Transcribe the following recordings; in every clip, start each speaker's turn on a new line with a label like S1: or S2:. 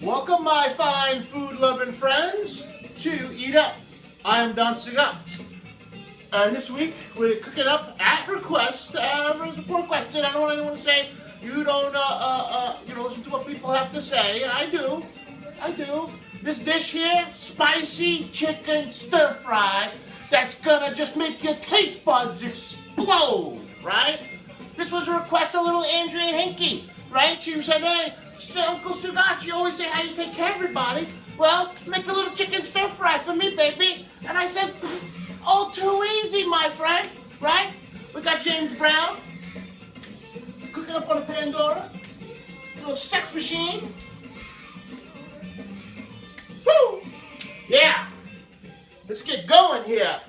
S1: Welcome, my fine food-loving friends, to Eat Up. I am Don Sagat. And this week, we're cooking up at request. It's a poor question. I don't want anyone to say you don't, listen to what people have to say. I do. This dish here, spicy chicken stir fry, that's gonna just make your taste buds explode, right? This was a request of little Andrea Hinky, right? She said, hey, Uncle Stugat, you always say how you take care of everybody. Well, make a little chicken stir fry for me, baby. And I says, all too easy, my friend, right? We got James Brown cooking up on a Pandora, a little sex machine. Woo! Yeah! Let's get going here.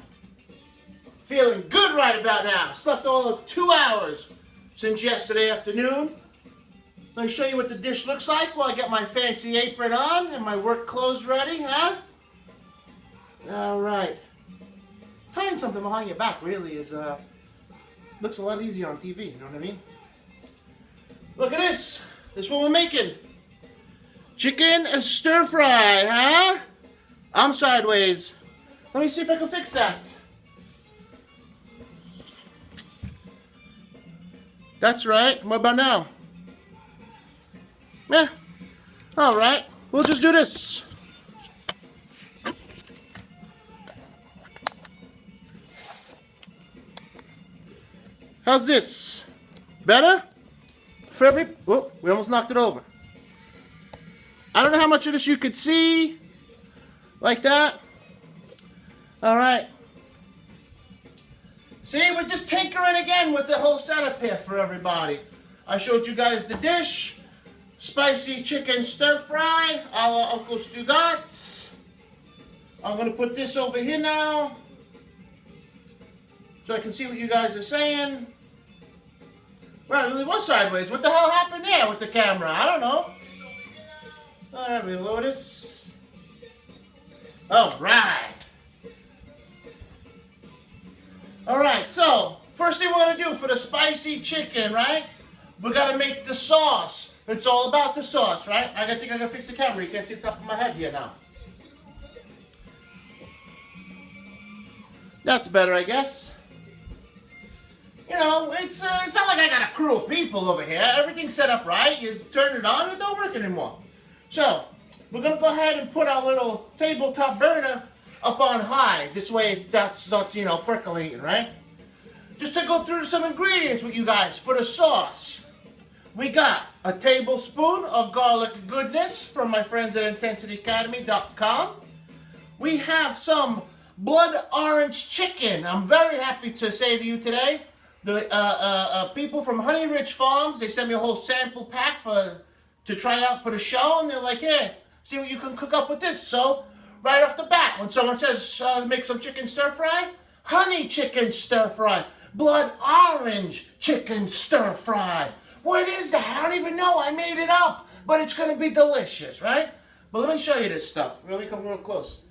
S1: Feeling good right about now. Slept all of 2 hours since yesterday afternoon. Let me show you what the dish looks like while I get my fancy apron on and my work clothes ready, huh? All right. Tying something behind your back really is, looks a lot easier on TV, you know what I mean? Look at this. This is what we're making. Chicken stir fry, huh? I'm sideways. Let me see if I can fix that. That's right. What about now? Yeah. All right. We'll just do this. How's this? Better? For every... Oh, we almost knocked it over. I don't know how much of this you could see. Like that. All right. See, we're just tinkering again with the whole setup here for everybody. I showed you guys the dish. Spicy chicken stir fry a la Uncle Stugat. I'm going to put this over here now so I can see what you guys are saying. Well, it really was sideways. What the hell happened there with the camera? I don't know. All right, reload this. All right. All right, so first thing we're going to do for the spicy chicken, right? We got to make the sauce. It's all about the sauce, right? I think I got to fix the camera. You can't see the top of my head here now. That's better, I guess. You know, it's not like I got a crew of people over here. Everything's set up right. You turn it on, it don't work anymore. So, we're going to go ahead and put our little tabletop burner up on high. This way that starts, percolating, right? Just to go through some ingredients with you guys for the sauce. We got a tablespoon of garlic goodness from my friends at IntensityAcademy.com. We have some blood orange chicken. I'm very happy to say to you today, the people from Honey Rich Farms, they sent me a whole sample pack to try out for the show, and they're like, hey, see what you can cook up with this. So, right off the bat, when someone says, make some chicken stir fry, honey chicken stir fry, blood orange chicken stir fry. What is that? I don't even know. I made it up, but it's going to be delicious, right? But let me show you this stuff. Really come real close.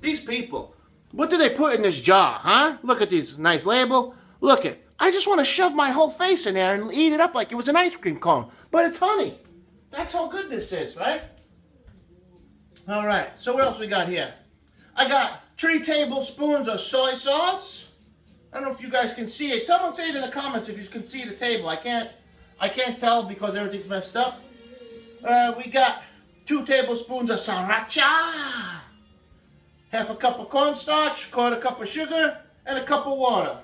S1: These people, what do they put in this jar, huh? Look at these. Nice label. Look it. I just want to shove my whole face in there and eat it up like it was an ice cream cone. But it's honey. That's how good this is, right? All right. So what else we got here? I got 3 tablespoons of soy sauce. I don't know if you guys can see it. Someone say it in the comments if you can see the table. I can't tell because everything's messed up. We got 2 tablespoons of sriracha, half a cup of cornstarch, 1/4 cup of sugar, and a cup of water.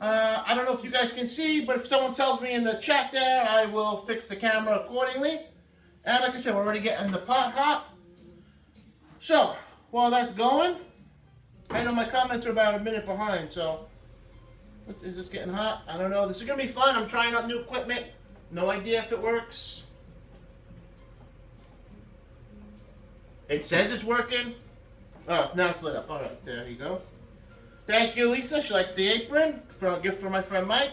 S1: I don't know if you guys can see, but if someone tells me in the chat there, I will fix the camera accordingly. And like I said, we're already getting the pot hot. So, while that's going, I know my comments are about a minute behind, so it's just getting hot. I don't know. This is going to be fun. I'm trying out new equipment. No idea if it works. It says it's working. Oh, now it's lit up. All right, there you go. Thank you, Lisa. She likes the apron. For a gift from my friend Mike.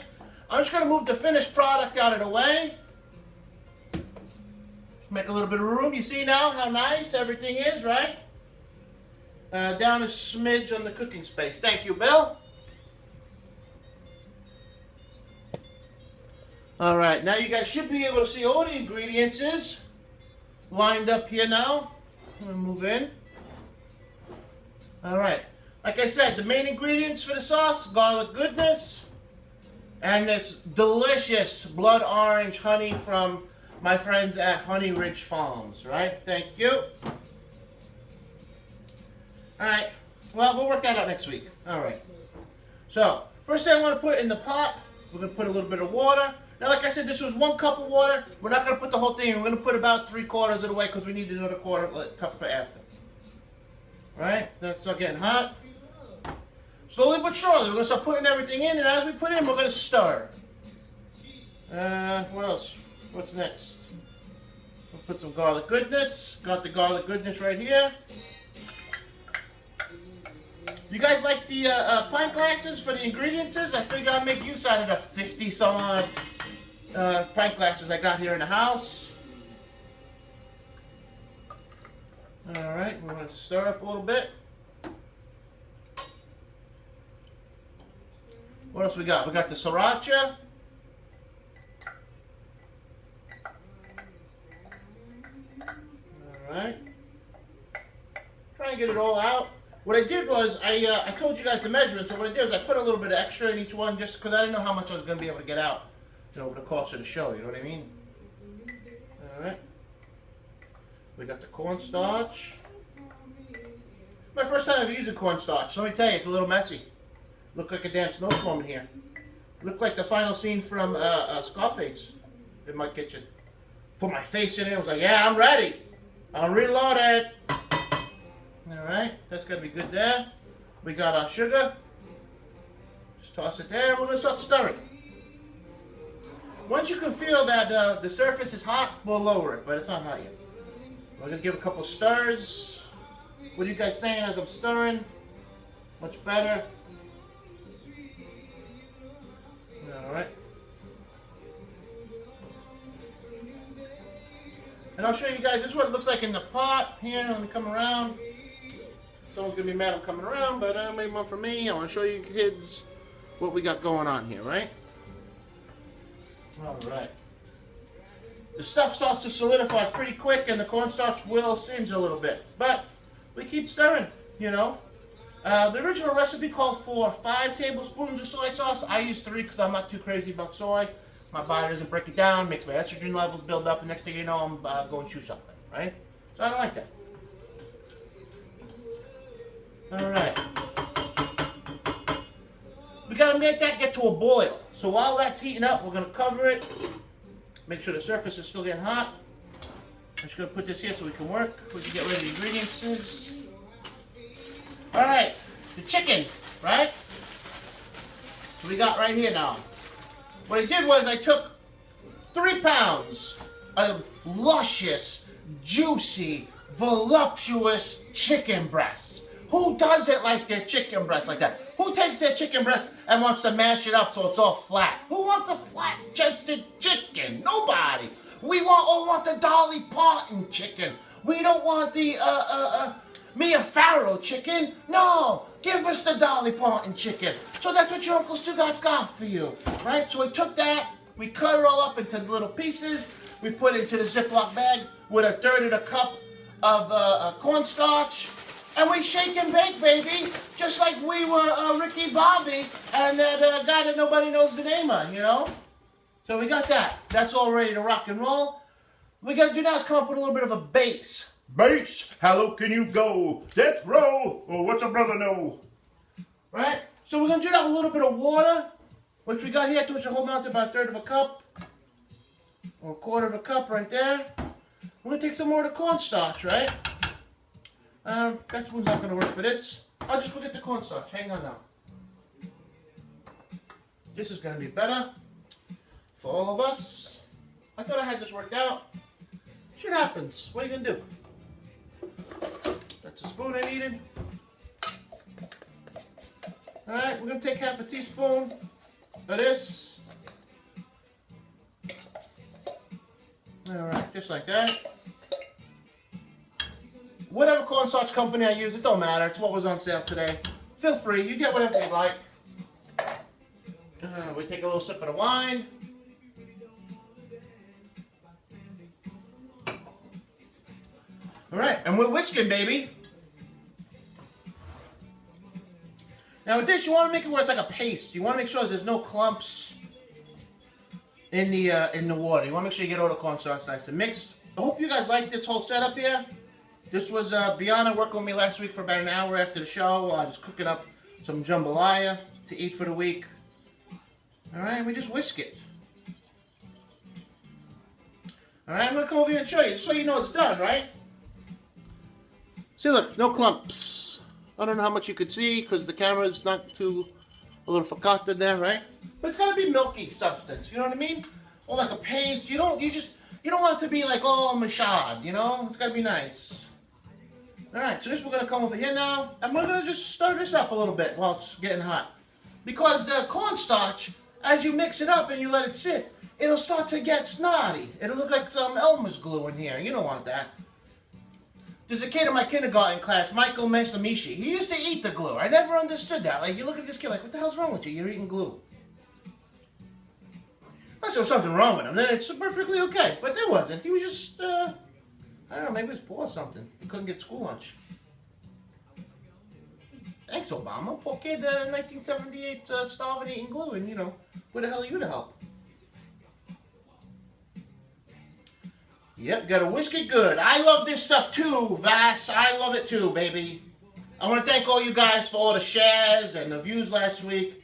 S1: I'm just going to move the finished product out of the way. Make a little bit of room. You see now how nice everything is, right? Down a smidge on the cooking space. Thank you, Bill. All right, now you guys should be able to see all the ingredients. lined up here now. I'm gonna move in. All right. Like I said, the main ingredients for the sauce: garlic goodness, and this delicious blood orange honey from my friends at Honey Ridge Farms. Right? Thank you. All right. Well, we'll work that out next week. All right. So first thing I want to put in the pot, we're gonna put a little bit of water. Now, like I said, this was 1 cup of water. We're not going to put the whole thing in. We're going to put about 3/4 of the way because we need another cup for after. All right? That's not getting hot. Slowly but surely, we're going to start putting everything in. And as we put in, we're going to stir. What else? What's next? We'll put some garlic goodness. Got the garlic goodness right here. You guys like the pint glasses for the ingredients? I figure I'd make use out of the 50 some odd pint glasses I got here in the house. Alright, we're going to stir up a little bit. What else we got? We got the sriracha. Alright. Trying to get it all out. What I did was, I told you guys the measurements, so what I did was I put a little bit of extra in each one just because I didn't know how much I was going to be able to get out, over the course of the show, you know what I mean? Alright. We got the cornstarch. My first time ever using cornstarch, so let me tell you, it's a little messy. Look like a damn snowstorm in here. Looked like the final scene from Scarface in my kitchen. Put my face in it, I was like, yeah, I'm ready. I'm reloaded. Alright, that's going to be good there. We got our sugar. Just toss it there and we're going to start stirring. Once you can feel that the surface is hot, we'll lower it, but it's not hot yet. We're going to give a couple stirs. What are you guys saying as I'm stirring? Much better. Alright. And I'll show you guys, this is what it looks like in the pot. Here, let me come around. Someone's going to be mad I'm coming around, but I made one for me. I want to show you kids what we got going on here, right? Alright. The stuff starts to solidify pretty quick and the cornstarch will singe a little bit. But we keep stirring, The original recipe called for 5 tablespoons of soy sauce. I use 3 because I'm not too crazy about soy. My body doesn't break it down, makes my estrogen levels build up, and next thing you know, I'm going shoe shopping, right? So I don't like that. Alright. We gotta make that get to a boil. So while that's heating up, we're gonna cover it. Make sure the surface is still getting hot. I'm just gonna put this here so we can work. We can get rid of the ingredients. Alright, the chicken, right? So we got right here now. What I did was I took 3 pounds of luscious, juicy, voluptuous chicken breasts. Who does it like their chicken breast like that? Who takes their chicken breast and wants to mash it up so it's all flat? Who wants a flat-chested chicken? Nobody. We all want the Dolly Parton chicken. We don't want the Mia Farrow chicken. No, give us the Dolly Parton chicken. So that's what your Uncle Stugart's got for you, right? So we took that, we cut it all up into little pieces. We put it into the Ziploc bag with 1/3 of a cup of cornstarch. And we shake and bake, baby, just like we were Ricky Bobby and that guy that nobody knows the name of, So we got that. That's all ready to rock and roll. What we got to do now is come up with a little bit of a bass. Bass, how low can you go? Death row, or what's a brother know? Right? So we're going to do that with a little bit of water, which we got here, which we're holding on to about 1/3 of a cup, or 1/4 of a cup right there. We're going to take some more of the cornstarch, right? That spoon's not going to work for this. I'll just go get the cornstarch. Hang on now. This is going to be better for all of us. I thought I had this worked out. Shit happens. What are you going to do? That's the spoon I needed. Alright, we're going to take 1/2 teaspoon of this. Alright, just like that. Whatever cornstarch company I use, it don't matter. It's what was on sale today. Feel free. You get whatever you like. We take a little sip of the wine. All right, and we're whisking, baby. Now with this, you want to make it where it's like a paste. You want to make sure there's no clumps in the water. You want to make sure you get all the cornstarch nice and mixed. I hope you guys like this whole setup here. This was Bianna working with me last week for about an hour after the show while I was cooking up some jambalaya to eat for the week. All right, we just whisk it. All right, I'm going to come over here and show you, just so you know it's done, right? See, look, no clumps. I don't know how much you could see because the camera's not too, a little forgotten there, right? But it's got to be milky substance, you know what I mean? Or like a paste. You don't want it to be like all mashad, you know? It's got to be nice. All right, so this we're going to come over here now, and we're going to just stir this up a little bit while it's getting hot. Because the cornstarch, as you mix it up and you let it sit, it'll start to get snotty. It'll look like some Elmer's glue in here. You don't want that. There's a kid in my kindergarten class, Michael Masamishi. He used to eat the glue. I never understood that. Like, you look at this kid like, what the hell's wrong with you? You're eating glue. Unless there was something wrong with him, then it's perfectly okay. But there wasn't. He was just, I don't know, maybe he was poor or something. He couldn't get school lunch. Thanks, Obama. Poor kid, 1978, starving, eating glue, and, you know, where the hell are you to help? Yep, gotta whisk it good. I love this stuff too, Vass. I love it too, baby. I want to thank all you guys for all the shares and the views last week.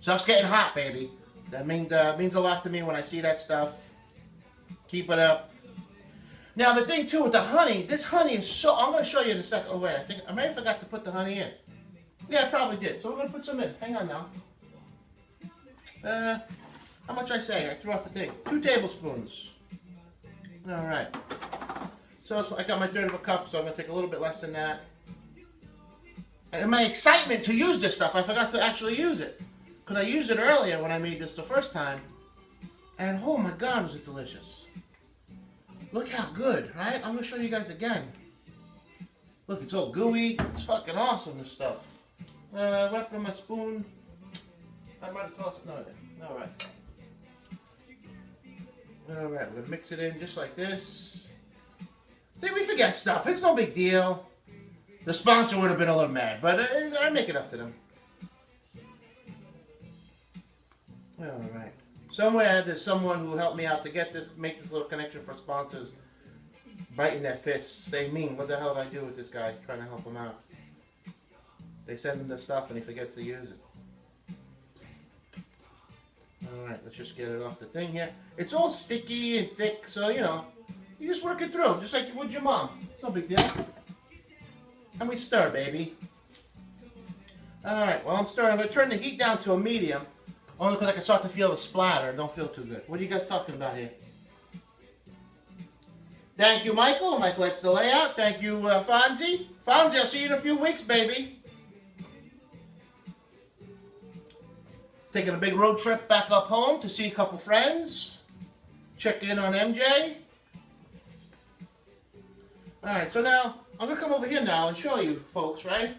S1: Stuff's getting hot, baby. That means a lot to me when I see that stuff. Keep it up. Now, the thing too with the honey, this honey is so... I'm going to show you in a second. Oh, wait, I may have forgot to put the honey in. Yeah, I probably did. So we're going to put some in. Hang on now. How much I say? I threw out the thing. 2 tablespoons. All right. So I got my third of a cup, so I'm going to take a little bit less than that. And my excitement to use this stuff, I forgot to actually use it. Because I used it earlier when I made this the first time. And oh my God, was it delicious. Look how good, right? I'm going to show you guys again. Look, it's all gooey. It's fucking awesome, this stuff. Went from my spoon. I might have tossed it. No, all right. All right, we're going to mix it in just like this. See, we forget stuff. It's no big deal. The sponsor would have been a little mad, but I make it up to them. All right. Somewhere there's someone who helped me out to get this, make this little connection for sponsors, biting their fists, saying, "Mean, what the hell did I do with this guy trying to help him out?" They send him the stuff and he forgets to use it. All right, let's just get it off the thing here. It's all sticky and thick, so, you know, you just work it through, just like you would your mom. It's no big deal. And we stir, baby. All right, while I'm stirring, I'm going to turn the heat down to a medium, only because I can start to feel the splatter and don't feel too good. What are you guys talking about here? Thank you, Michael. Mike likes the layout. Thank you, Fonzie. Fonzie, I'll see you in a few weeks, baby. Taking a big road trip back up home to see a couple friends. Check in on MJ. Alright, so now, I'm going to come over here now and show you folks, right?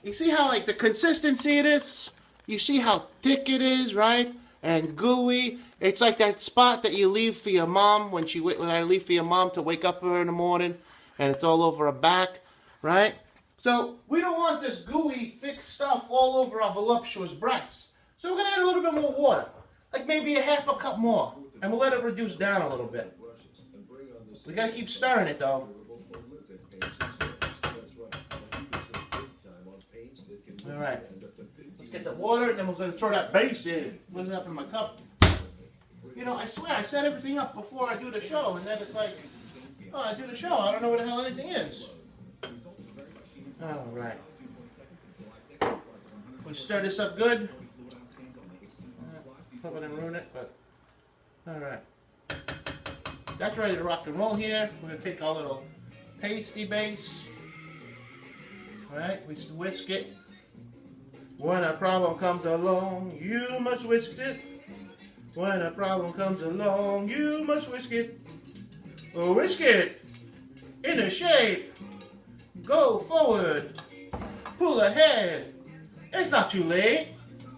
S1: You see how, like, the consistency of this? You see how thick it is, right? And gooey. It's like that spot that you leave for your mom when I leave for your mom to wake up her in the morning and it's all over her back, right? So we don't want this gooey, thick stuff all over our voluptuous breasts. So we're going to add a little bit more water, like maybe a half a cup more, and we'll let it reduce down a little bit. We got to keep stirring it though. All right, let's get the water, and then we're going to throw that base in. Put it up in my cup. You know, I swear I set everything up before I do the show, and then it's like, oh, I do the show, I don't know what the hell anything is. All right. We stir this up good. Probably didn't ruin it, but all right. That's ready to rock and roll here. We're gonna take our little pasty base. All right, we whisk it. When a problem comes along, you must whisk it. When a problem comes along, you must whisk it. Oh, whisk it into shape. Go forward. Pull ahead. It's not too late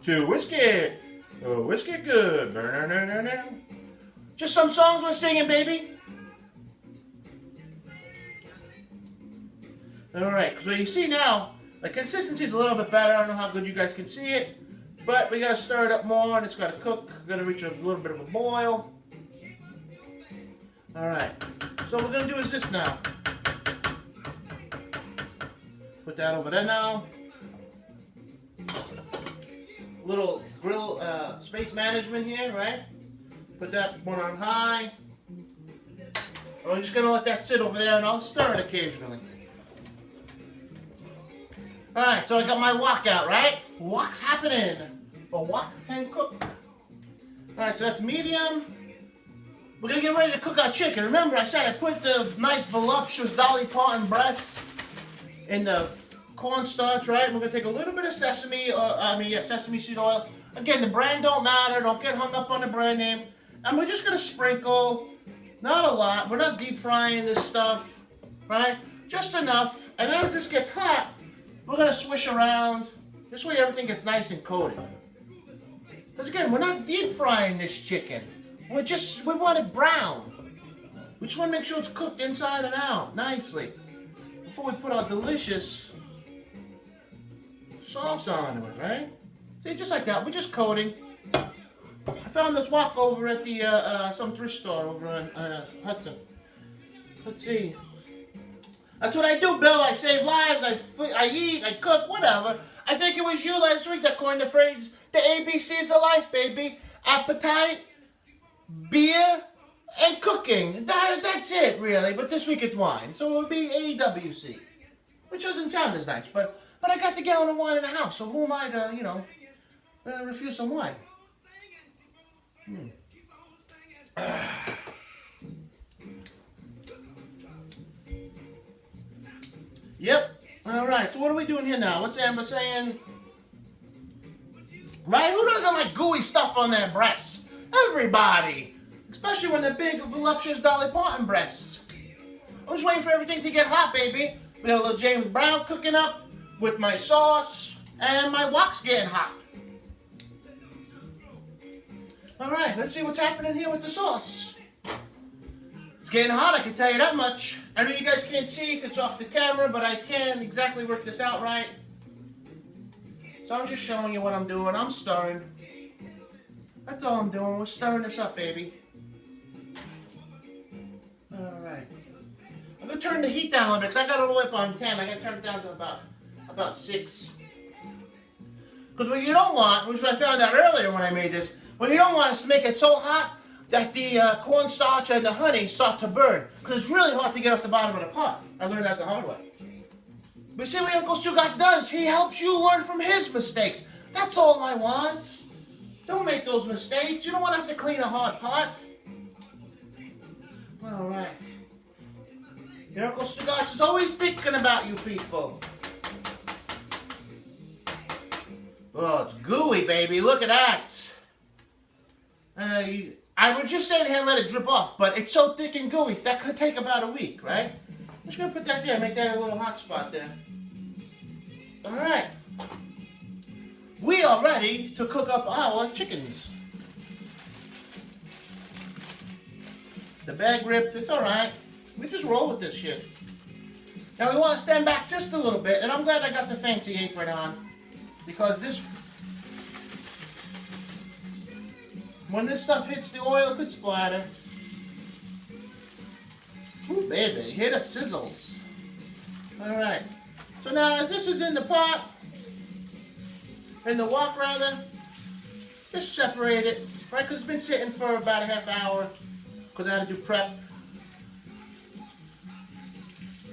S1: to whisk it. Oh, whisk it good. Just some songs we're singing, baby. Alright, so you see now, the consistency is a little bit better. I don't know how good you guys can see it. But we gotta stir it up more and it's gotta cook. We're gonna reach a little bit of a boil. Alright, so what we're gonna do is this now. Put that over there now. Little grill space management here, right? Put that one on high. We're just gonna let that sit over there and I'll stir it occasionally. Alright, so I got my wok out, right? Wok's happening. A wok can cook. Alright, so that's medium. We're gonna get ready to cook our chicken. Remember, I said I put the nice voluptuous Dolly Parton breasts in the cornstarch, right? We're gonna take a little bit of sesame seed oil. Again, the brand don't matter. Don't get hung up on the brand name. And we're just gonna sprinkle, not a lot. We're not deep frying this stuff, right? Just enough. And as this gets hot, we're gonna swish around. This way everything gets nice and coated. Because again, we're not deep frying this chicken. We want it brown. We just want to make sure it's cooked inside and out nicely before we put our delicious sauce onto it, right? See, just like that. We're just coating. I found this wok over at the some thrift store over in Hudson. Let's see. That's what I do, Bill. I save lives. I eat. I cook. Whatever. I think it was you last week that coined the phrase, the ABCs of life, baby. Appetite, beer, and cooking. That's it, really. But this week it's wine. So it would be AWC. Which doesn't sound as nice. But I got the gallon of wine in the house. So who am I to, refuse some wine? Yep. Alright, so what are we doing here now? What's Amber saying? Right? Who doesn't like gooey stuff on their breasts? Everybody! Especially when they're big, voluptuous Dolly Parton breasts. I'm just waiting for everything to get hot, baby. We got a little James Brown cooking up with my sauce, and my wok's getting hot. Alright, let's see what's happening here with the sauce. It's getting hot, I can tell you that much. I know you guys can't see because it's off the camera, but I can exactly work this out right. So I'm just showing you what I'm doing. I'm stirring. That's all I'm doing. We're stirring this up, baby. Alright. I'm going to turn the heat down a little bit because I got it all the way up on 10. I got to turn it down to about 6. Because what you don't want, which I found out earlier when I made this, what you don't want is to make it so hot that the cornstarch and the honey start to burn. Because it's really hard to get off the bottom of the pot. I learned that the hard way. But see what Uncle Stugatz does? He helps you learn from his mistakes. That's all I want. Don't make those mistakes. You don't want to have to clean a hot pot. Alright. Your Uncle Stugatz is always thinking about you people. Oh, it's gooey, baby. Look at that. I would just stand here and let it drip off, but it's so thick and gooey, that could take about a week, right? I'm just going to put that there, make that a little hot spot there. Alright. We are ready to cook up our chickens. The bag ripped, it's alright. We just roll with this shit. Now we want to stand back just a little bit, and I'm glad I got the fancy apron on, because when this stuff hits the oil, it could splatter. Ooh, baby, hear the sizzles. Alright. So now, as this is in the pot, in the wok rather, just separate it, right? Because it's been sitting for about a half hour, because I had to do prep.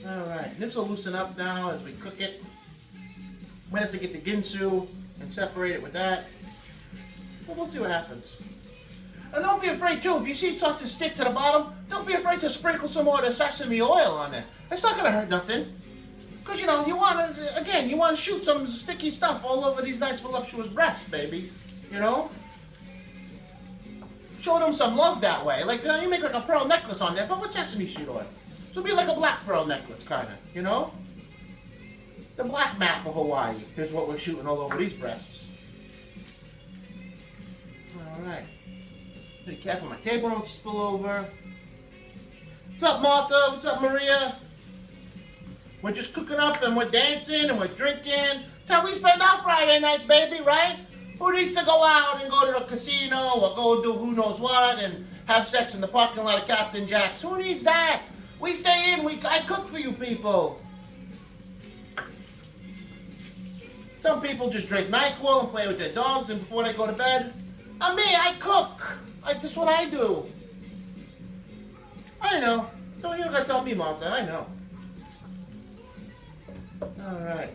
S1: Alright, this will loosen up now as we cook it. We have to get the ginsu and separate it with that. But we'll see what happens. And don't be afraid too, if you see it start to stick to the bottom, don't be afraid to sprinkle some more of the sesame oil on there. It's not going to hurt nothing. Because, you want to shoot some sticky stuff all over these nice voluptuous breasts, baby. Show them some love that way. Like, you make like a pearl necklace on there, but with sesame seed oil. So it'll be like a black pearl necklace, kind of, The black map of Hawaii is what we're shooting all over these breasts. Alright. Be careful my table don't spill over. What's up, Martha? What's up, Maria? We're just cooking up and we're dancing and we're drinking. That's how we spend our Friday nights, baby, right? Who needs to go out and go to the casino or go do who knows what and have sex in the parking lot of Captain Jack's? Who needs that? We stay in. I cook for you people. Some people just drink NyQuil and play with their dogs and before they go to bed. Me, I cook. That's what I do. I know. Don't you gotta tell me, Martha. I know. Alright.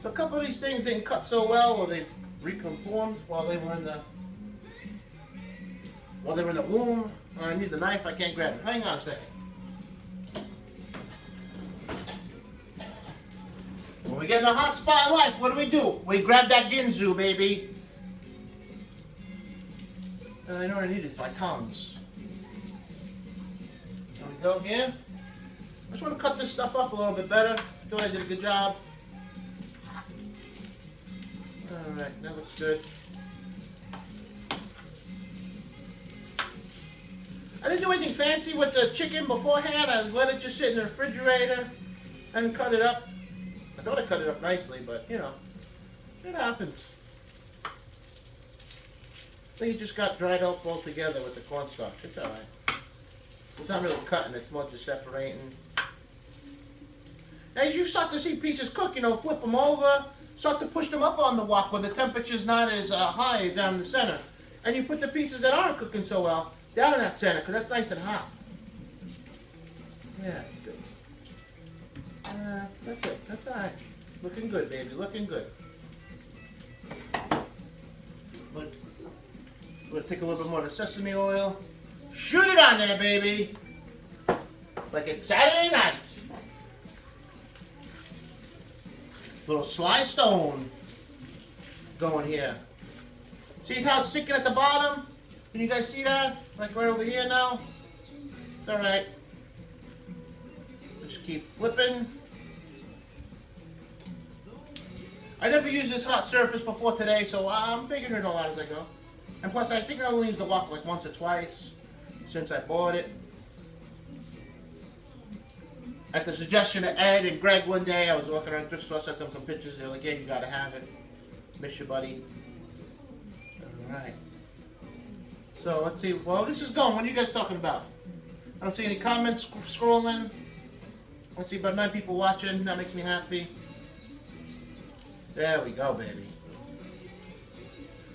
S1: So a couple of these things didn't cut so well, or they reconformed while they were in the womb. I need the knife, I can't grab it. Hang on a second. When we get in a hot spot in life, what do? We grab that Ginzu, baby. I know what I need is my tongs. There we go here. I just want to cut this stuff up a little bit better. I thought I did a good job. Alright, that looks good. I didn't do anything fancy with the chicken beforehand. I let it just sit in the refrigerator and cut it up. I thought I cut it up nicely, but you know, it happens. I think it just got dried up all together with the cornstarch. It's alright. It's not really cutting, it's more just separating. As you start to see pieces cook, you know, flip them over, start to push them up on the wok when the temperature's not as high as down in the center. And you put the pieces that aren't cooking so well down in that center, because that's nice and hot. Yeah, good. That's it. That's alright. Looking good, baby. Looking good. We're going to take a little bit more of the sesame oil. Shoot it on there, baby. Like it's Saturday night. Little sly stone going here. See how it's sticking at the bottom? Can you guys see that? Like right over here now? It's alright. Just keep flipping. I never used this hot surface before today, so I'm figuring it all out as I go. And plus, I think I only used the wok like once or twice since I bought it. At the suggestion of Ed and Greg one day, I was walking around the thrift store, sent them some pictures. They're like, yeah, you gotta have it. Miss you, buddy. Alright. So, let's see. Well, this is going. What are you guys talking about? I don't see any comments scrolling. I see about 9 people watching. That makes me happy. There we go, baby.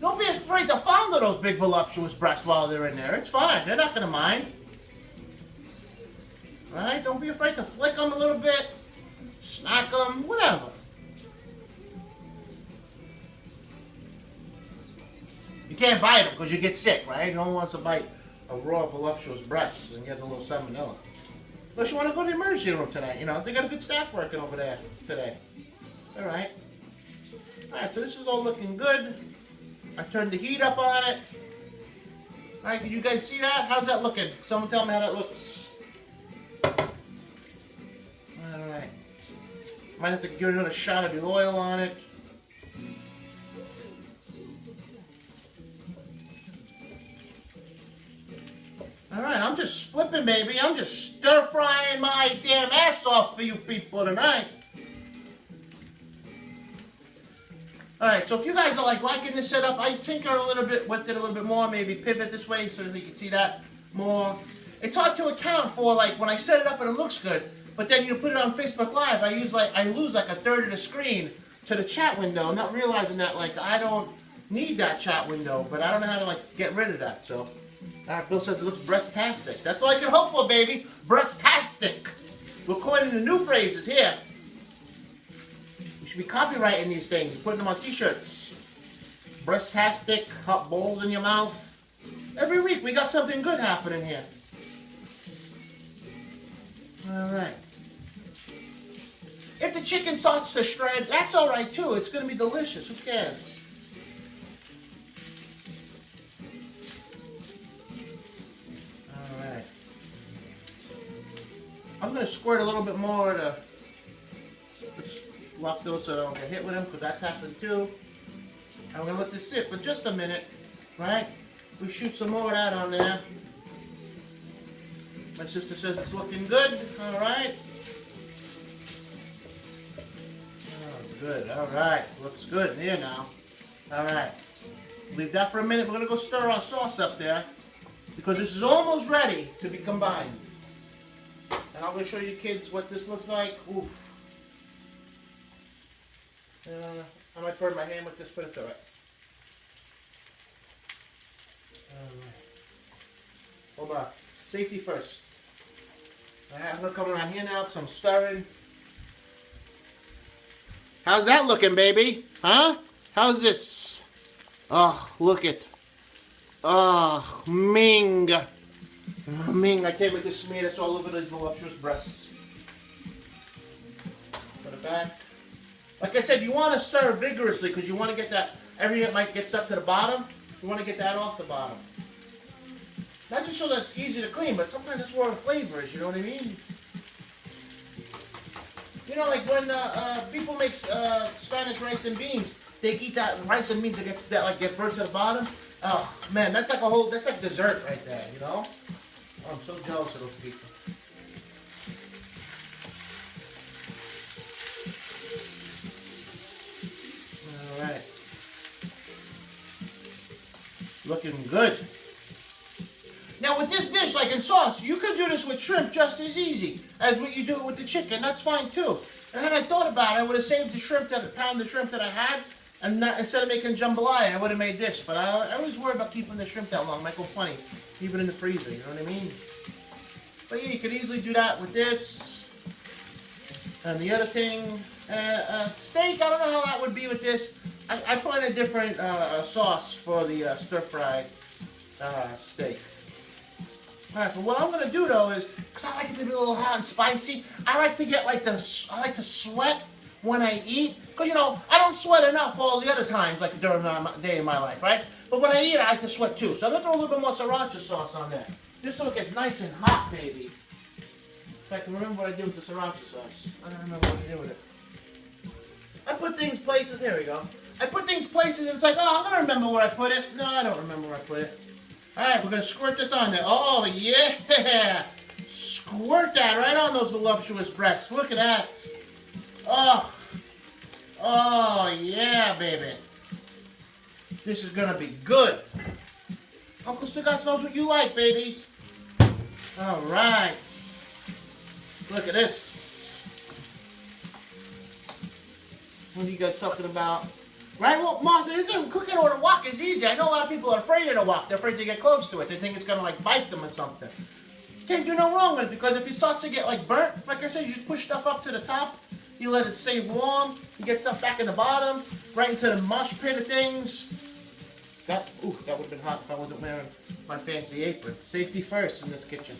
S1: Don't be afraid to fondle those big voluptuous breasts while they're in there. It's fine. They're not going to mind. Right? Don't be afraid to flick them a little bit. Smack them. Whatever. You can't bite them because you get sick, right? No one wants to bite a raw voluptuous breast and get a little salmonella. Unless you want to go to the emergency room tonight. You know, they got a good staff working over there today. All right. All right, so this is all looking good. I turned the heat up on it. All right, can you guys see that? How's that looking? Someone tell me how that looks. All right. Might have to give another shot of the oil on it. All right, I'm just flipping, baby. I'm just stir-frying my damn ass off for you people tonight. Alright, so if you guys are like liking this setup, I tinker a little bit with it a little bit more, maybe pivot this way so that you can see that more. It's hard to account for like when I set it up and it looks good, but then you put it on Facebook Live, I lose like a third of the screen to the chat window, not realizing that like I don't need that chat window, but I don't know how to like get rid of that. So Bill says it looks breastastic. That's all I can hope for, baby. Breastastic. We're coining the new phrases here. Should be copywriting these things, putting them on t-shirts. Breastastic, hot bowls in your mouth. Every week we got something good happening here. Alright. If the chicken starts to shred, that's alright too. It's going to be delicious. Who cares? Alright. I'm going to squirt a little bit more to lock those so I don't get hit with them, because that's happened too. I'm going to let this sit for just a minute, right? We shoot some more of that on there. My sister says it's looking good, alright. good. All right. Looks good here now. All right. Leave that for a minute. We're going to go stir our sauce up there because this is almost ready to be combined. And I'm going to show you kids what this looks like. Oof. I might burn my hand with this, but it's all right. Hold on. Safety first. All right, I'm going to come around here now because I'm stirring. How's that looking, baby? Huh? How's this? Oh, look it. Oh, Ming. Oh, Ming, I can't wait to smear this all over those voluptuous breasts. Put it back. Like I said, you want to stir vigorously because you want to get that, everything that might get up to the bottom, you want to get that off the bottom. Not just so that it's easy to clean, but sometimes that's where the flavor is, you know what I mean? You know, like when people make Spanish rice and beans, they eat that rice and beans that gets burnt to the bottom. Oh man, that's like that's like dessert right there, you know? Oh, I'm so jealous of those people. All right, looking good. Now with this dish, like in sauce, you could do this with shrimp just as easy as what you do with the chicken. That's fine too. And then I thought about it, I would have saved the shrimp, pound the shrimp that I had, and instead of making jambalaya, I would have made this. But I always worry about keeping the shrimp that long. It might go funny, even in the freezer, you know what I mean? But yeah, you could easily do that with this. And the other thing, steak, I don't know how that would be with this. I find a different sauce for the stir-fry steak. Alright, but what I'm going to do though is, because I like it to be a little hot and spicy, I like to get like I like to sweat when I eat. Because you know, I don't sweat enough all the other times, like during my day in my life, right? But when I eat, I like to sweat too. So I'm going to throw a little bit more sriracha sauce on there. Just so it gets nice and hot, baby. If I can remember what I did with the sriracha sauce. I don't remember what I did with it. I put things places, here we go. I put things places and it's like, oh, I'm going to remember where I put it. No, I don't remember where I put it. Alright, we're going to squirt this on there. Oh, yeah! Squirt that right on those voluptuous breasts. Look at that. Oh. Oh, yeah, baby. This is going to be good. Uncle Stugatz knows what you like, babies. Alright. Look at this. What are you guys talking about? Right? Well, Martha, isn't cooking on a wok is easy. I know a lot of people are afraid of the wok. They're afraid to get close to it. They think it's going to, like, bite them or something. Can't do no wrong with it, because if it starts to get, like, burnt, like I said, you just push stuff up to the top. You let it stay warm. You get stuff back in the bottom, right into the mush pit of things. That would have been hot if I wasn't wearing my fancy apron. Safety first in this kitchen.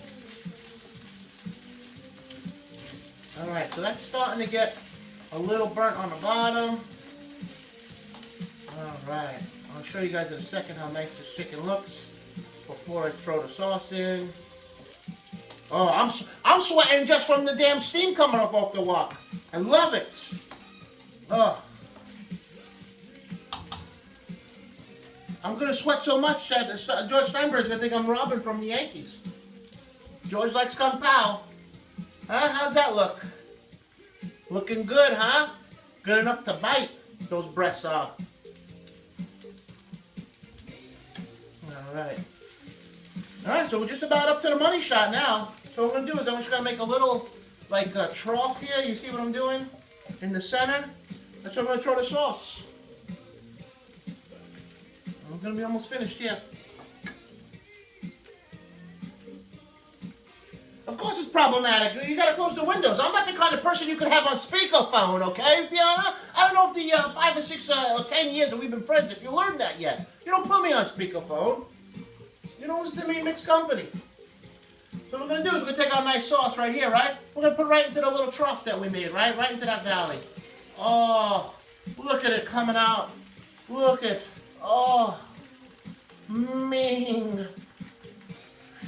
S1: Alright, so that's starting to get a little burnt on the bottom. Alright, I'll show you guys in a second how nice this chicken looks before I throw the sauce in. Oh, I'm sweating just from the damn steam coming up off the wok. I love it. Oh. I'm going to sweat so much that George Steinberg's going to think I'm Robin from the Yankees. George likes Kung Pao. Huh? How's that look? Looking good, huh? Good enough to bite. Those breasts are. Alright. Alright, so we're just about up to the money shot now. So what I'm going to do is I'm just going to make a little, like, trough here. You see what I'm doing? In the center. That's where I'm going to throw the sauce. I'm going to be almost finished here. Of course it's problematic. You got to close the windows. I'm not the kind of person you could have on speakerphone, okay, Fiona? I don't know if the 5 or 6 or 10 years that we've been friends, if you learned that yet. You don't put me on speakerphone. You don't listen to me in mixed company. So what we're going to do is we're going to take our nice sauce right here, right? We're going to put it right into the little trough that we made, right? Right into that valley. Oh, look at it coming out. Look at, oh, Ming.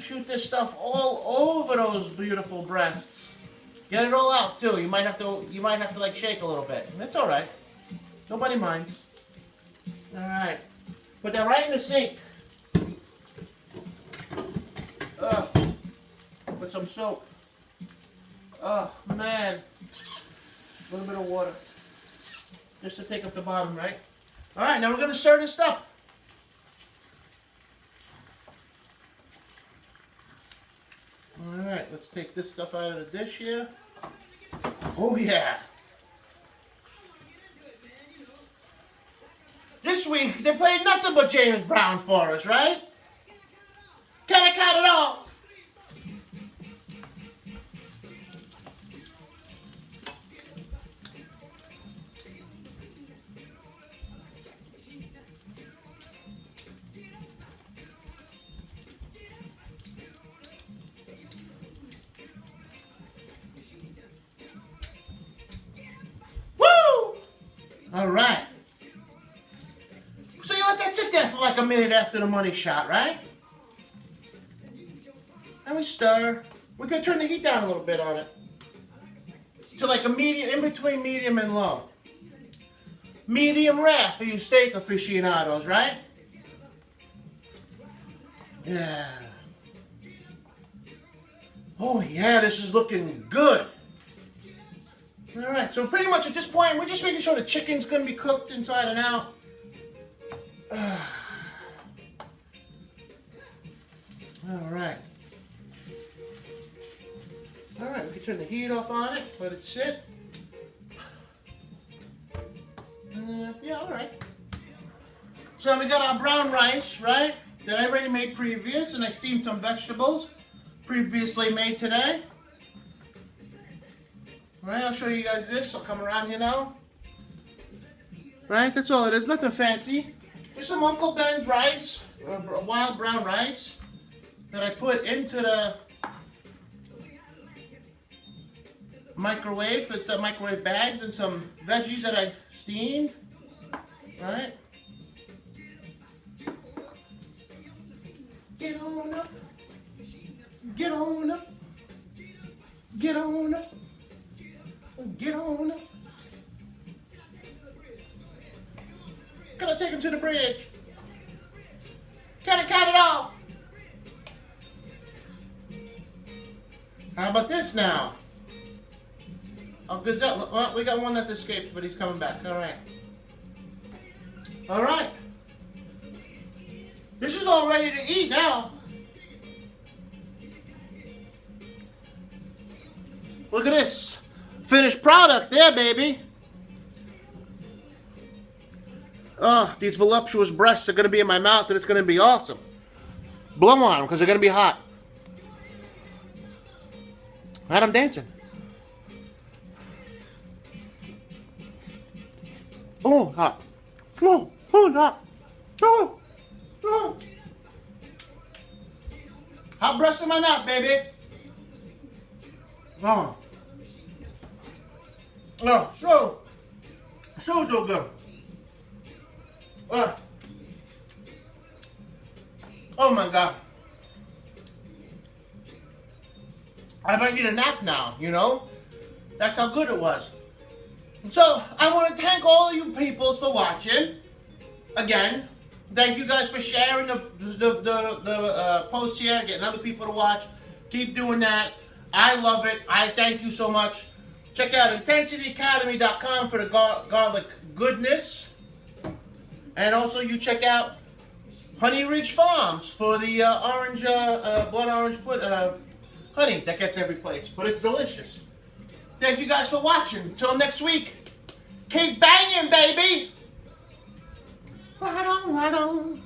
S1: Shoot this stuff all over those beautiful breasts. Get it all out too. You might have to like shake a little bit. That's all right. Nobody minds. All right. Put that right in the sink. Put some soap. Oh man. A little bit of water. just to take up the bottom, right? All right, now we're gonna stir this up. All right, let's take this stuff out of the dish here. Oh yeah. This week they played nothing but James Brown for us, right? Can I cut it off? All right. So you let that sit there for like a minute after the money shot, right? And we stir. We're going to turn the heat down a little bit on it. To like a medium, in between medium and low. Medium rare for you steak aficionados, right? Yeah. Oh yeah, this is looking good. All right, so pretty much at this point, we're just making sure the chicken's going to be cooked inside and out. All right. All right, we can turn the heat off on it, let it sit. Yeah, all right. So we got our brown rice, right, that I already made previous, and I steamed some vegetables previously made today. Right, I'll show you guys this. I'll come around here now. Right, that's all it is. Nothing fancy. Just some Uncle Ben's rice, wild brown rice, that I put into the microwave with some microwave bags and some veggies that I steamed. Right? Get on up. Get on up. Get on up. Get on up. Can I take him to the bridge? Can I cut it off? How about this now? Oh, Gazelle. Well, we got one that escaped, but he's coming back. All right. All right. This is all ready to eat now. Look at this. Finished product there, baby. Oh, these voluptuous breasts are going to be in my mouth, and it's going to be awesome. Blow on them, because they're going to be hot. And I'm dancing. Oh, hot. Oh, hot. Oh, oh. Hot breast in my mouth, baby. Oh. Oh, so good. Oh my God. I might need a nap now, you know? That's how good it was. So, I want to thank all you people for watching. Again, thank you guys for sharing the posts here, getting other people to watch. Keep doing that. I love it. I thank you so much. Check out intensityacademy.com for the garlic goodness. And also you check out Honey Ridge Farms for the orange, blood orange honey that gets every place. But it's delicious. Thank you guys for watching. Until next week, keep banging, baby. Right on, right on.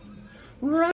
S1: Right